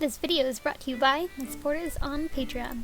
This video is brought to you by my supporters on Patreon.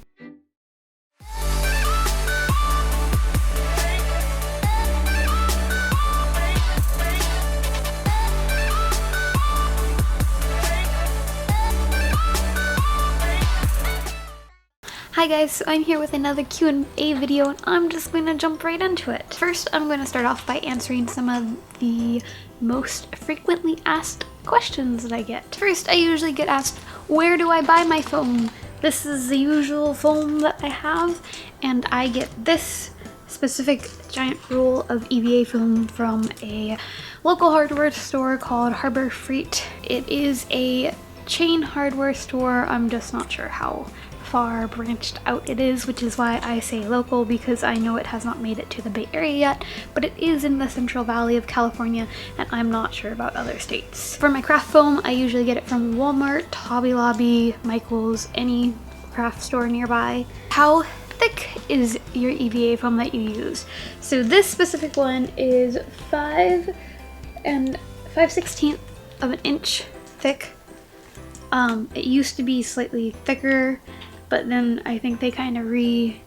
Hi guys, so I'm here with another Q&A video and I'm just going to jump right into it. First, I'm going to start off by answering some of the most frequently asked questions that I get. First, I usually get asked, where do I buy my foam? This is the usual foam that I have, and I get this specific giant roll of EVA foam from a local hardware store called Harbor Freight. It is a chain hardware store. I'm just not sure how far branched out it is, which is why I say local, because I know it has not made it to the Bay Area yet, but it is in the Central Valley of California, and I'm not sure about other states. For my craft foam, I usually get it from Walmart, Hobby Lobby, Michael's, any craft store nearby. How thick is your EVA foam that you use? So this specific one is 5 5/16 of an inch thick. It used to be slightly thicker, but then I think they kind of redid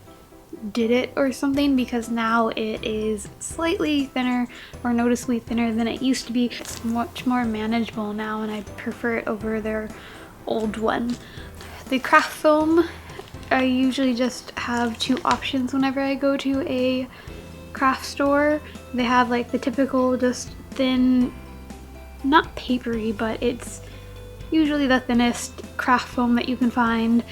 it or something, because now it is slightly thinner or noticeably thinner than it used to be. It's much more manageable now and I prefer it over their old one. The craft foam, I usually just have two options whenever I go to a craft store. They have like the typical just thin, not papery, but it's usually the thinnest craft foam that you can find,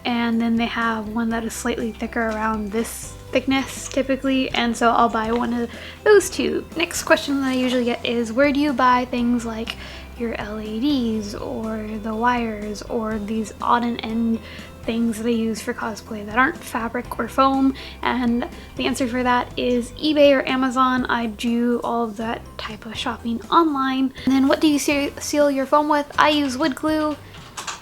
and then they have one that is slightly thicker, around this thickness typically, and so I'll buy one of those two. Next question that I usually get is, where do you buy things like your LEDs or the wires or these odd and end things that I use for cosplay that aren't fabric or foam? And the answer for that is eBay or Amazon. I do all of that type of shopping online. And then what do you seal your foam with? I use wood glue.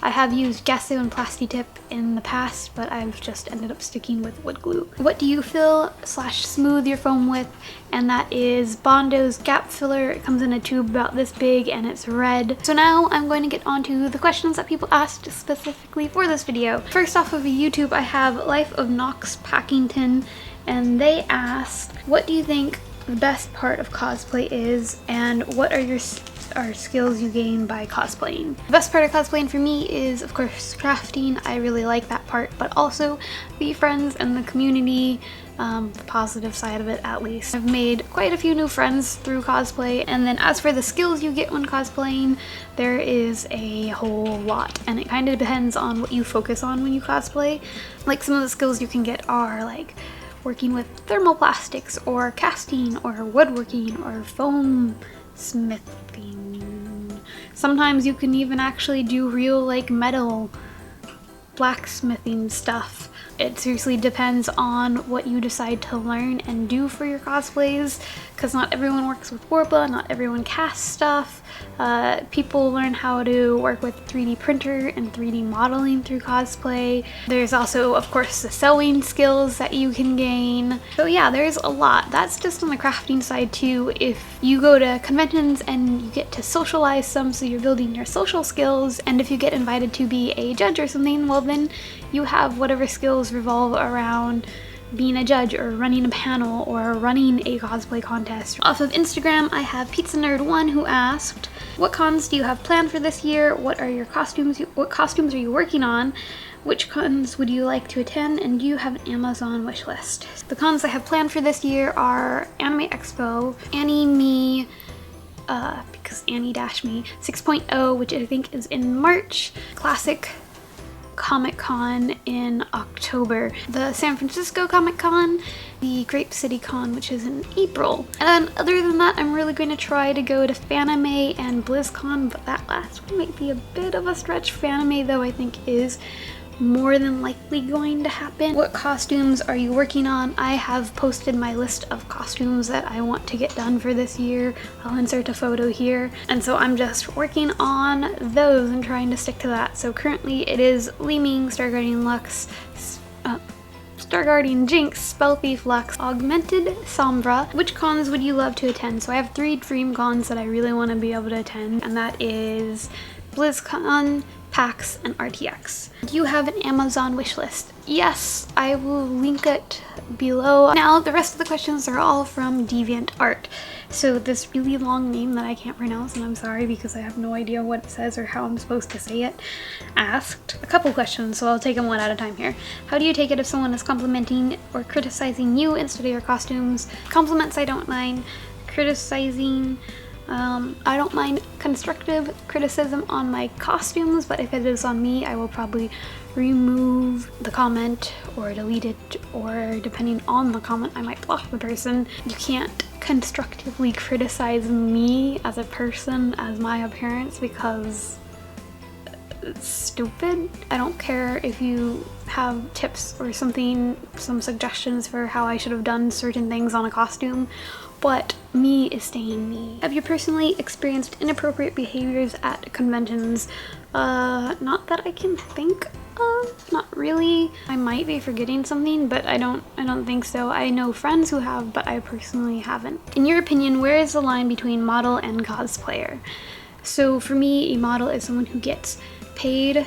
I have used gesso and Plasti-Tip in the past, but I've just ended up sticking with wood glue. What do you fill/smooth your foam with? And that is Bondo's Gap Filler. It comes in a tube about this big and it's red. So now I'm going to get on to the questions that people asked specifically for this video. First off of YouTube, I have Life of Knox Packington, and they asked, what do you think the best part of cosplay is, and what are skills you gain by cosplaying? The best part of cosplaying for me is, of course, crafting. I really like that part, but also the friends and the community, the positive side of it at least. I've made quite a few new friends through cosplay, and then as for the skills you get when cosplaying, there is a whole lot, and it kind of depends on what you focus on when you cosplay. Like, some of the skills you can get are like working with thermoplastics or casting or woodworking or foam smithing. Sometimes you can even actually do real like metal blacksmithing stuff. It seriously depends on what you decide to learn and do for your cosplays, because not everyone works with Worbla, not everyone casts stuff. People learn how to work with 3D printer and 3D modeling through cosplay. There's also, of course, the sewing skills that you can gain. So yeah, there's a lot. That's just on the crafting side too. If you go to conventions and you get to socialize some, so you're building your social skills, and if you get invited to be a judge or something, well then you have whatever skills revolve around being a judge or running a panel or running a cosplay contest. Off of Instagram, I have Pizza Nerd 1 who asked, what cons do you have planned for this year? What are your costumes? What costumes are you working on? Which cons would you like to attend? And do you have an Amazon wish list? The cons I have planned for this year are Anime Expo, Annie Me, because Annie-Me 6.0, which I think is in March, Classic Comic-Con in October, the San Francisco Comic-Con, the Grape City Con, which is in April. And then other than that, I'm really going to try to go to Fanime and BlizzCon, but that last one might be a bit of a stretch. Fanime, though, I think is more than likely going to happen. What costumes are you working on? I have posted my list of costumes that I want to get done for this year. I'll insert a photo here. And so I'm just working on those and trying to stick to that. So currently it is Li Ming, Star Guardian Lux, Star Guardian Jinx, Spell Thief Lux, Augmented Sombra. Which cons would you love to attend? So I have 3 dream cons that I really want to be able to attend, and that is BlizzCon, PAX, and RTX. Do you have an Amazon wishlist? Yes, I will link it below. Now, the rest of the questions are all from DeviantArt. So this really long name that I can't pronounce, and I'm sorry because I have no idea what it says or how I'm supposed to say it, asked a couple questions, so I'll take them one at a time here. How do you take it if someone is complimenting or criticizing you instead of your costumes? Compliments I don't mind. Criticizing, I don't mind constructive criticism on my costumes, but if it is on me, I will probably remove the comment or delete it, or depending on the comment, I might block the person. You can't constructively criticize me as a person, as my appearance, because it's stupid. I don't care if you have tips or something, some suggestions for how I should have done certain things on a costume, but me is staying me. Have you personally experienced inappropriate behaviors at conventions? Not that I can think of, not really. I might be forgetting something, but I don't think so. I know friends who have, but I personally haven't. In your opinion, where is the line between model and cosplayer? So for me, a model is someone who gets paid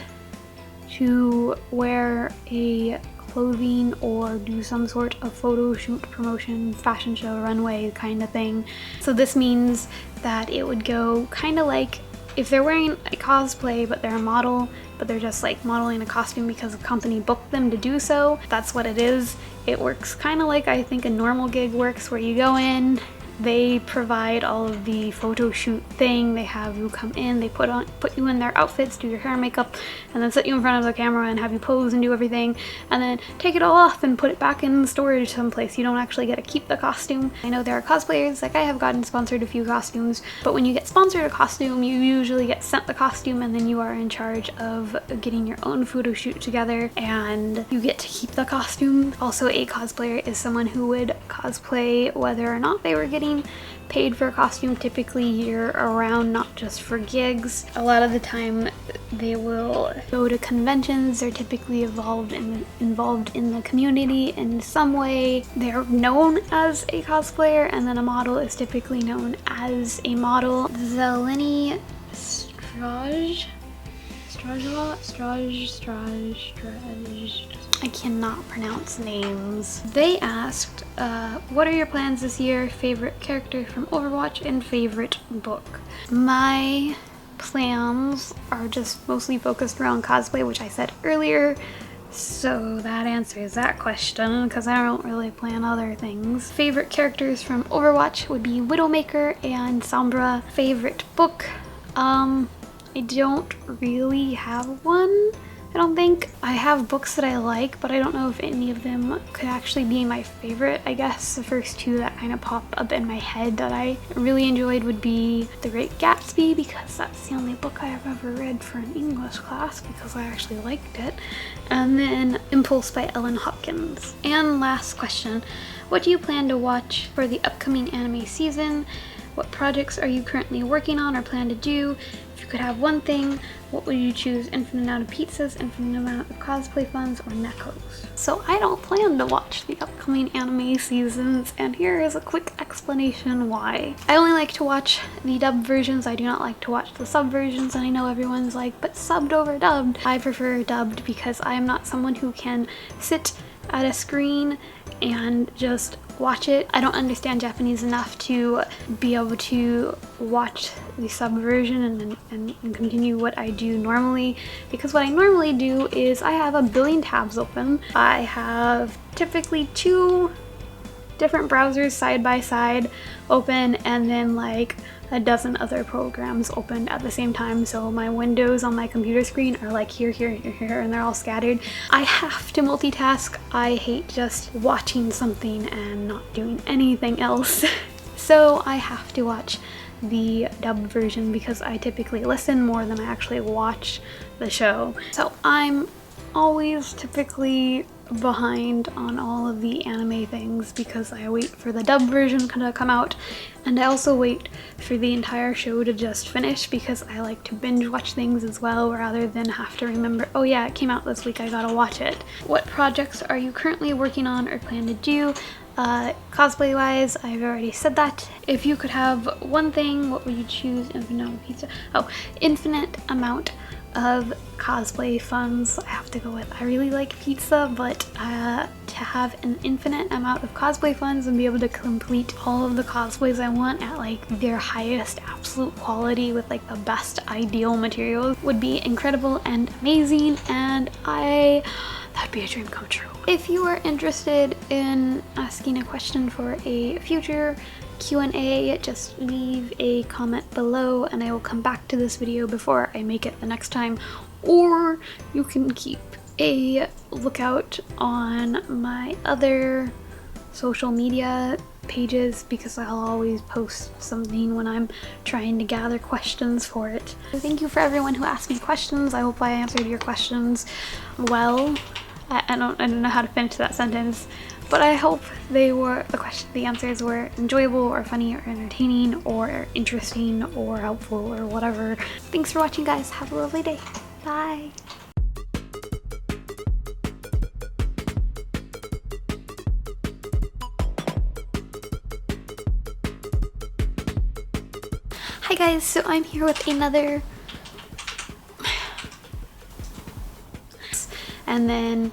to wear a clothing or do some sort of photo shoot, promotion, fashion show, runway kind of thing. So this means that it would go kind of like if they're wearing a cosplay but they're a model, but they're just like modeling a costume because the company booked them to do so. That's what it is. It works kind of like I think a normal gig works, where you go in, they provide all of the photo shoot thing, they have you come in, they put you in their outfits, do your hair and makeup, and then sit you in front of the camera and have you pose and do everything, and then take it all off and put it back in storage someplace. You don't actually get to keep the costume. I know there are cosplayers, like I have gotten sponsored a few costumes, but when you get sponsored a costume, you usually get sent the costume and then you are in charge of getting your own photo shoot together and you get to keep the costume. Also, a cosplayer is someone who would cosplay whether or not they were getting paid for a costume, typically year around, not just for gigs. A lot of the time they will go to conventions. They're typically involved in the community in some way. They're known as a cosplayer, and then a model is typically known as a model. Zeleny Straj. I cannot pronounce names. They asked, what are your plans this year? Favorite character from Overwatch and favorite book? My plans are just mostly focused around cosplay, which I said earlier. So that answers that question, because I don't really plan other things. Favorite characters from Overwatch would be Widowmaker and Sombra. Favorite book? I don't really have one. I don't think. I have books that I like, but I don't know if any of them could actually be my favorite. I guess the first two that kind of pop up in my head that I really enjoyed would be The Great Gatsby, because that's the only book I have ever read for an English class because I actually liked it. And then Impulse by Ellen Hopkins. And last question, what do you plan to watch for the upcoming anime season? What projects are you currently working on or plan to do? If you could have one thing, what would you choose? Infinite amount of pizzas, infinite amount of cosplay funds, or Neckos? So I don't plan to watch the upcoming anime seasons, and here is a quick explanation why. I only like to watch the dubbed versions. I do not like to watch the sub versions, and I know everyone's like, but subbed over dubbed. I prefer dubbed because I am not someone who can sit at a screen and just watch it. I don't understand Japanese enough to be able to watch the sub version and continue what I do normally, because what I normally do is I have a billion tabs open. I have typically 2 different browsers side by side open, and then like a dozen other programs opened at the same time. So my windows on my computer screen are like here, and they're all scattered. I have to multitask. I hate just watching something and not doing anything else. So I have to watch the dubbed version because I typically listen more than I actually watch the show. So I'm always typically behind on all of the anime things because I wait for the dub version to come out, and I also wait for the entire show to just finish because I like to binge watch things as well, rather than have to remember, oh yeah, it came out this week, I gotta watch it. What projects are you currently working on or plan to do? Cosplay wise, I've already said that. If you could have one thing, what would you choose? Infinite amount of pizza. Oh, infinite amount of cosplay funds, I have to go with I really like pizza, but to have an infinite amount of cosplay funds and be able to complete all of the cosplays I want at like their highest absolute quality with like the best ideal materials would be incredible and amazing, and that'd be a dream come true. If you are interested in asking a question for a future Q&A, just leave a comment below and I will come back to this video before I make it the next time, or you can keep a lookout on my other social media pages because I'll always post something when I'm trying to gather questions for it. Thank you for everyone who asked me questions. I hope I answered your questions well. I don't know how to finish that sentence, but I hope the answers were enjoyable or funny or entertaining or interesting or helpful or whatever. Thanks for watching, guys. Have a lovely day. Bye. Hi guys, so I'm here with another and then